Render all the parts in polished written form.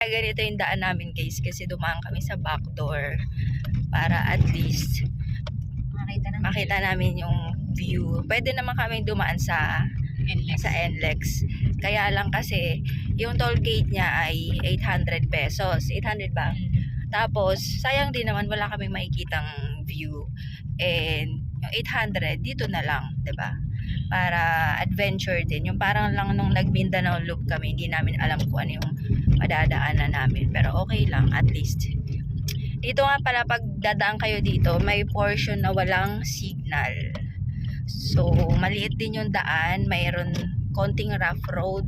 Ganito yung daan namin guys kasi dumaan kami sa back door para at least makita namin yung view. Pwede naman kami dumaan sa NLEX. Kaya lang kasi yung toll gate niya ay 800 pesos. 800 ba? Tapos sayang din naman wala kami makikitang view. And yung 800 dito na lang, 'di ba? Para adventure din. Yung parang lang nung nag-Mindanao Loop kami, hindi namin alam kung ano yung madadaanan namin. Pero okay lang, at least. Dito nga pala, pag dadaan kayo dito, may portion na walang signal. So, maliit din yung daan. Mayroon konting rough road.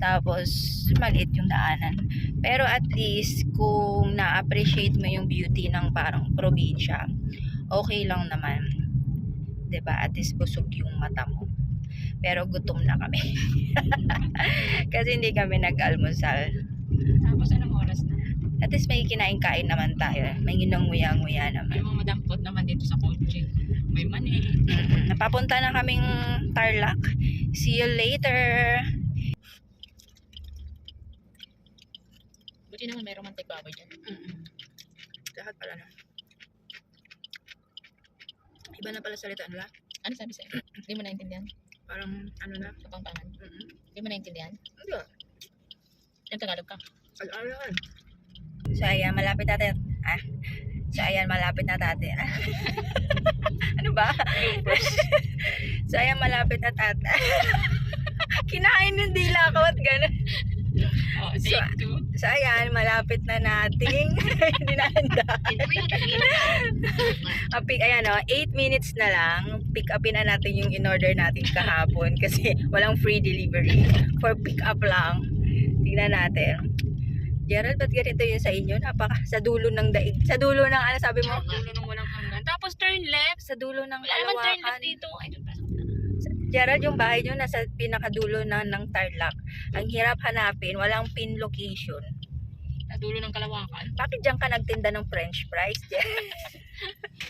Tapos, maliit yung daanan. Pero at least, kung na-appreciate mo yung beauty ng parang probinsya, okay lang naman. 'Di ba? At least busog yung mata mo. Pero gutom na kami. Kasi hindi kami nag-almusal. Tapos anong oras na? At least may kinain-kain naman tayo. May ginanguya-nguya naman. May mga madampot naman dito sa kotse. May mani. Napapunta na kaming Tarlac. See you later. Buti naman may romantic baboy dyan. Lahat pala na. Iba na pala salita nila. Ano sabi sa'yo? Hindi mo naintindihan? Parang ano na. Kapampangan? Hindi mo naintindihan? Hindi. Yung Tagalog ka? Al-alakan. So ayan, malapit natin. So ayan, malapit na tatin. Ano ba? So ayan, malapit na tatin. Kinain yung dila ko at gano'n. Oh, take two. So ayan, malapit na nating hindi na handaan. Ayan o, 8 minutes na lang. Pick upin na natin yung in-order natin kahapon kasi walang free delivery. For pick up lang. Tingnan natin. Gerald, ba't ganito yun sa inyo? Sa dulo ng daig. Sa dulo ng ano sabi mo? Sa dulo ng walang hanggan. Tapos turn left. Sa dulo ng Wala naman turn left Kalawakan. dito. Ay, doon pa. Gerald, yung bahay nyo nasa pinakadulo ng Tarlac. Ang hirap hanapin, walang pin location. Sa dulo ng Kalawakan. Bakit diyan ka nagtinda ng french fries, Gerald?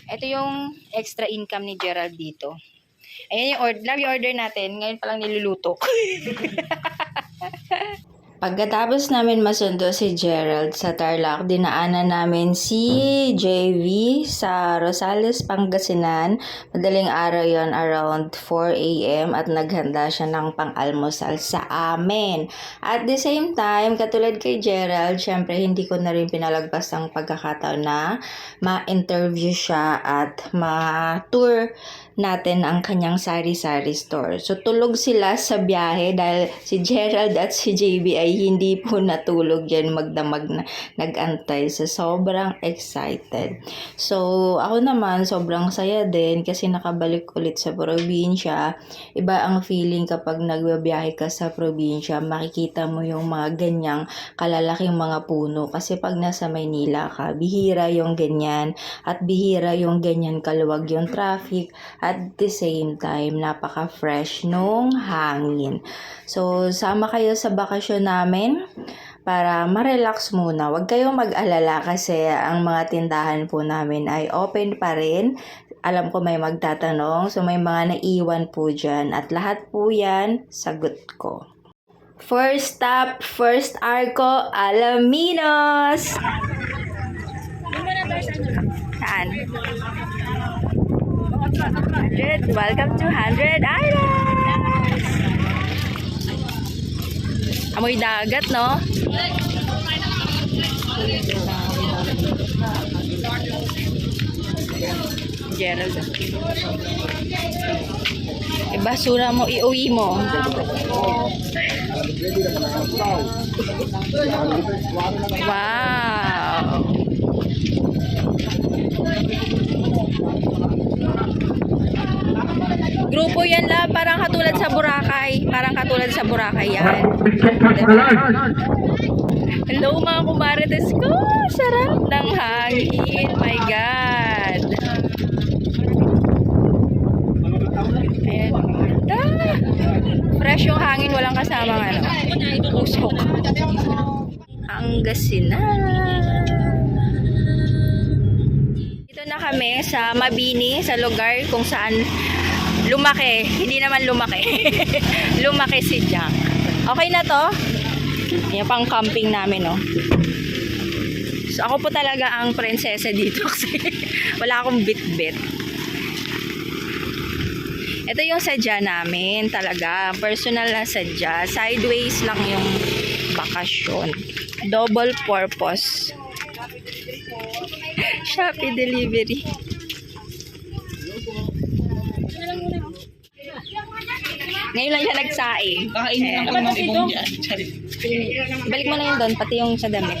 Ito yung extra income ni Gerald dito. Ayan yung order natin. Ngayon palang niluluto ko. Pagkatapos namin masundo si Gerald sa Tarlac, dinaanan namin si JV sa Rosales, Pangasinan. Madaling araw yon, around 4 AM at naghanda siya ng pang-almusal sa amin. At the same time, katulad kay Gerald, syempre hindi ko na rin pinalagpas ang pagkakataon na ma-interview siya at ma-tour natin ang kanyang sari-sari store. So, tulog sila sa biyahe dahil si Gerald at si JB ay hindi po natulog yan, magdamag na nag-antay. So, sobrang excited. So, ako naman, sobrang saya din kasi nakabalik ulit sa probinsya. Iba ang feeling kapag nagbabiyahe ka sa probinsya, makikita mo yung mga ganyang kalalaking mga puno. Kasi pag nasa Maynila ka, bihira yung ganyan at bihira yung ganyan kaluwag yung traffic. At the same time, napaka-fresh nung hangin. So, sama kayo sa bakasyon namin para ma-relax muna. Huwag kayong mag-alala kasi ang mga tindahan po namin ay open pa rin. Alam ko may magtatanong, so may mga naiwan po dyan. At lahat po yan, sagot ko. First stop, first Arco, Alaminos! Saan? 100. Welcome to 100 Islands! Amoy dagat, no? Gerald. Basura mo, iuwi mo. Wow! Grupo yan la, parang katulad sa Boracay. Parang katulad sa Boracay yan. Diba? Hello mga kumarites ko! Sarap ng hangin. My God! Ayan. Fresh yung hangin, walang kasamang ano. Usok. Pangasinan. Dito na kami sa Mabini, sa lugar kung saan lumaki. Hindi naman lumaki. Lumaki si Jack. Okay na to? Yan pang camping namin, no. So, ako po talaga ang prinsesa dito kasi wala akong bit-bit. Ito yung sadya namin talaga. Personal na sadya. Sideways lang yung bakasyon. Double purpose. Shopee delivery. Ngayon lang siya nagsaing. Kakainin lang ko ng ibang dyan. Balik mo na yun doon, pati yung sa damit.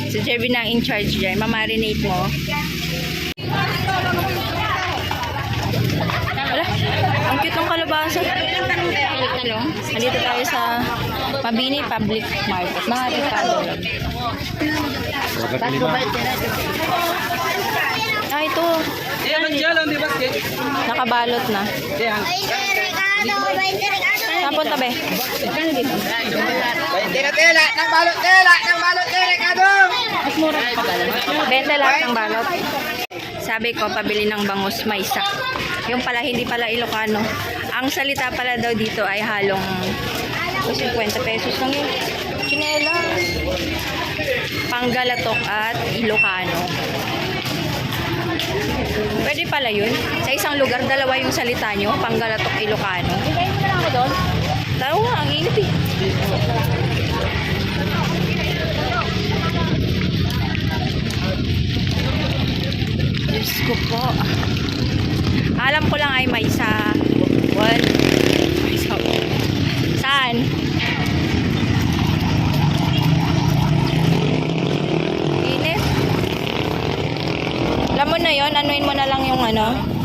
Si Jervin na in charge dyan. Mamarinate mo. Wala. Ang cute ng kalabasa. Talong. Nandito tayo sa Mabini Public Market. Mga Ricardo. Ah, ito. Nakabalot na. Saan punta, be? Ano dito? Mas mura pa pala. 20 lahat ng balot. Sabi ko, pabili ng bangus maysa. Yung pala, hindi pala Ilocano. Ang salita pala daw dito ay halong 50 pesos lang yun. Chinela. Panggalatok at Ilocano. Pwede pala yun. Sa isang lugar, dalawa yung salita nyo. Panggalatok, Ilocano. Hintayin mo na lang ako doon. Tao nga, ang init eh. Diyos ko po. Alam ko lang ay may sa what? Saan? Init. Alam mo na yon, anuin mo na lang yung ano.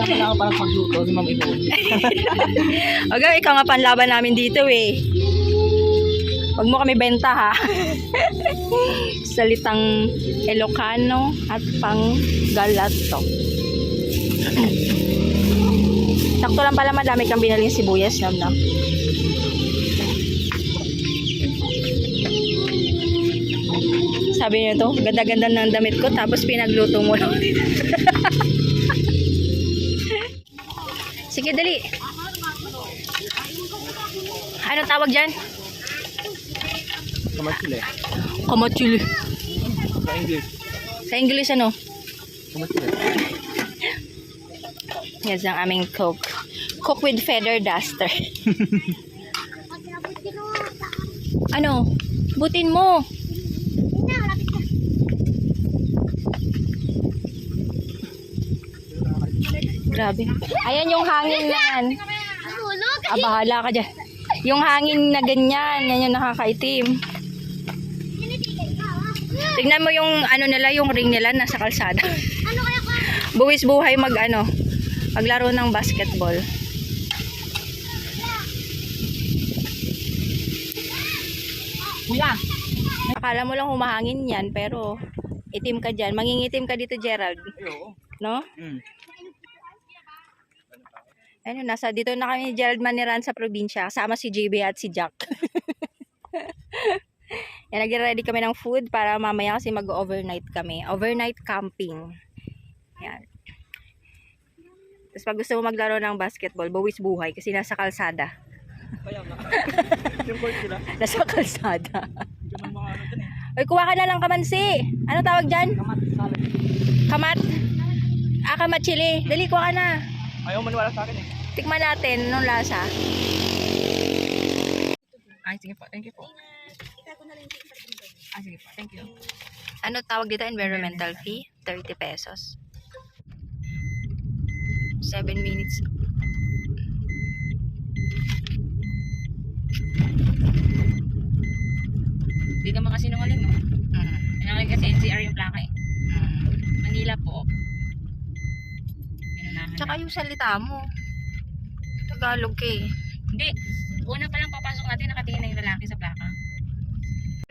Kailangan parang pagluto si Ma'am Ibo. Okay, ikaw nga panlaban namin dito eh. Huwag mo kami benta ha. Salitang Ilocano at Panggalatok. Sakto lang pala madami kang binaling sibuyas, no? Sabi niyo to, ganda-ganda ng damit ko tapos pinagluto mo lang. Sige, dali. Anong tawag dyan? Kamatsile. Kamatsili. Sa English. Sa English ano? Kamatsile. Yes, ang aming cook. Cook with feather duster. Ano? Butin mo. Grabe. Ayan yung hangin na yan. Ah, bahala ka dyan. Yung hangin na ganyan, yan yung nakakaitim. Tignan mo yung ano nila, yung ring nila nasa kalsada. Buwis buhay maglaro ng basketball. Kuya! Akala mo lang humahangin yan, pero itim ka dyan. Mangingitim ka dito, Gerald. Ayo. No? Ano, dito na kami ni Gerald Maniran sa probinsya. Kasama si JB at si Jack. Yan, nag-ready kami ng food para mamaya kasi mag-overnight kami. Overnight camping. Yan. Tapos pag gusto mo maglaro ng basketball, buwis buhay kasi nasa kalsada. Kaya nga. Yung court sila. Nasa kalsada. Yung mga ano dyan eh. Uy, kuha ka na lang kamansi. Ano tawag dyan? Kamat. Salad. Kamat? Ah, kamat chili. Dali, kuha ka na. Ayaw maniwala sa akin eh. Tikman natin nung lasa. Ay, sige po. Thank you po. Ay, sige po. Thank you. Ano tawag dito? Environmental fee? 30 pesos. 7 minutes. Hindi ka makasinungaling, no? Kailangan kasi NCR yung plaka eh. Manila po. Pinunahan Tsaka na. yung salita mo. Tagalog ka eh. Hindi. Una pa lang papasok natin, nakatingin na yung lalaki sa plaka.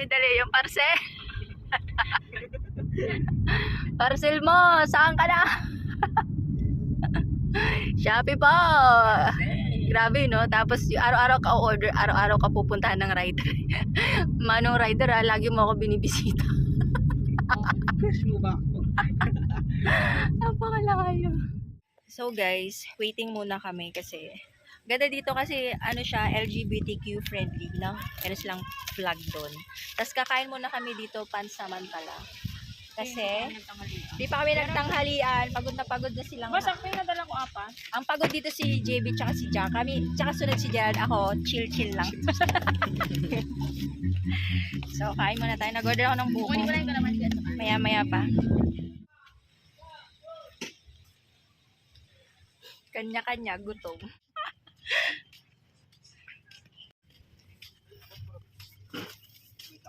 Dali yung parcel. Parcel mo, saan ka na? Shopee po. Grabe, no? Tapos araw-araw ka order, araw-araw ka pupuntahan ng rider. Manong rider, lagi mo ako binibisita. Crush mo ba ako? Napakalayo. So guys, waiting muna kami kasi ganda dito kasi ano siya, LGBTQ friendly lang. Meron silang flag doon. Tapos kakain muna kami dito pansamantala. Kasi di pa kami nagtanghalian, pagod na silang. Basta may nadala ko apat. Ang pagod dito si JB tsaka si Jack. Kami, tsaka sunod si Gerald. Ako, chill lang. So, kain muna tayo. Nag-order ako ng buko. Kunin ko lang ito naman siya. Maya-maya pa. Kanya-kanya, gutom.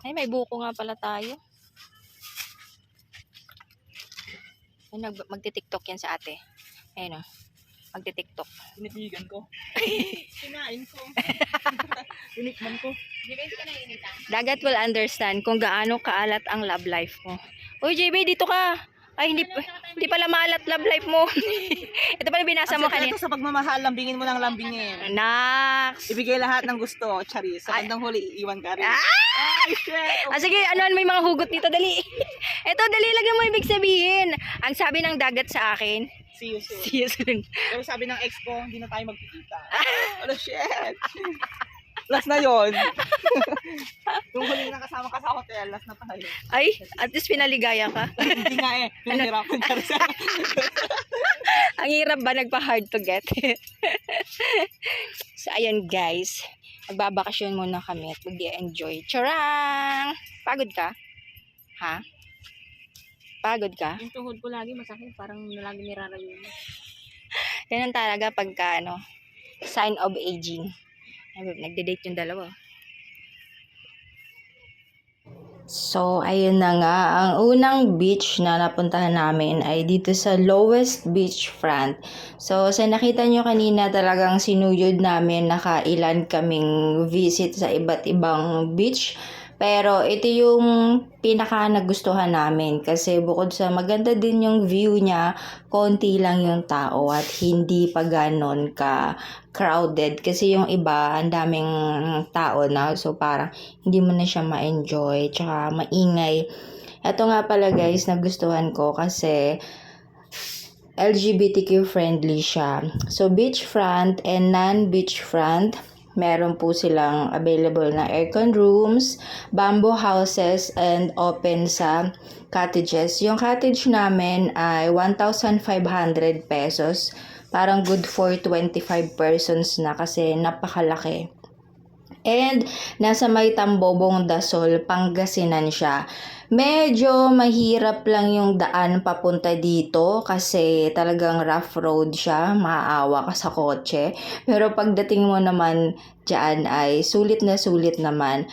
Ay, may buko nga pala tayo. Ay, magti-tiktok yan sa ate. Ayun o. Magti-tiktok. Tinitigan ko. Kinain ko. Tinikman ko. Di ba hindi ka naiinitan? Dagat will understand kung gaano kaalat ang love life mo. Uy, JB, dito ka. Ay, hindi pala maalat love life mo. Ito pala binasa mo kanina. Sa pagmamahal, lambingin mo ng lambingin. Nax! Ibigay lahat ng gusto, Charis. Sa bandang huli, iwan ka rin. Ay, shit! Sige, ano, may mga hugot dito, dali. Ito, dali, lagyan mo ibig sabihin. Ang sabi ng dagat sa akin, See you soon. see you soon. Pero sabi ng ex ko, hindi na tayo magkikita. Ano, shit! Last na yon. Yung huling nakasama ka sa hotel, last na tayo. Ay, at least pinaligaya ka. Hindi nga eh, pinahirapan ka rin. Ang hirap ba nagpa-hard to get? So, ayun guys. Magbabakasyon muna kami at mag-enjoy. Charang! Pagod ka? Ha? Pagod ka? Yung tuhod ko lagi masakit. Parang lagi nirarayo. Ganun talaga pagka, sign of aging. Nagde-date yung dalawa. So, ayun na nga. Ang unang beach na napuntahan namin ay dito sa lowest beach front. So, sa nakita nyo kanina talagang sinuyod namin nakailan kaming visit sa iba't ibang beach. Pero ito yung pinaka nagustuhan namin kasi bukod sa maganda din yung view niya, konti lang yung tao at hindi pa ganon ka crowded kasi yung iba ang daming tao na so parang hindi mo na siya ma-enjoy tsaka maingay. Ito nga pala guys, nagustuhan ko kasi LGBTQ friendly siya. So beachfront and non-beachfront, meron po silang available na aircon rooms, bamboo houses, and open sa cottages. Yung cottage namin ay 1,500 pesos. Parang good for 25 persons na kasi napakalaki. And nasa may Tambobong Dasol, Pangasinan siya. Medyo mahirap lang yung daan papunta dito kasi talagang rough road siya, maawa ka sa kotse. Pero pagdating mo naman dyan ay sulit na sulit naman.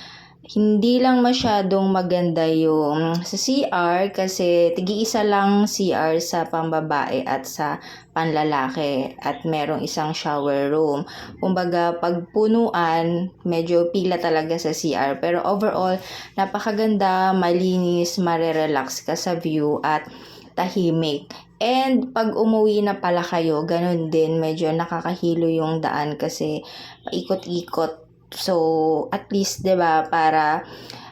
Hindi lang masyadong maganda yung sa CR kasi tig-iisa lang CR sa pambabae at sa panlalaki at merong isang shower room. Kumbaga pagpunuan, medyo pila talaga sa CR pero overall napakaganda, malinis, marerelax ka sa view at tahimik. And pag umuwi na pala kayo, ganun din, medyo nakakahilo yung daan kasi paikot-ikot. So, at least, 'di ba, para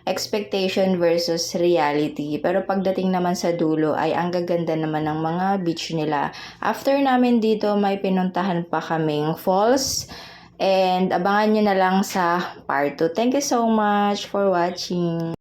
expectation versus reality. Pero pagdating naman sa dulo ay ang gaganda naman ng mga beach nila. After namin dito, may pinuntahan pa kaming falls. And abangan nyo na lang sa part 2. Thank you so much for watching.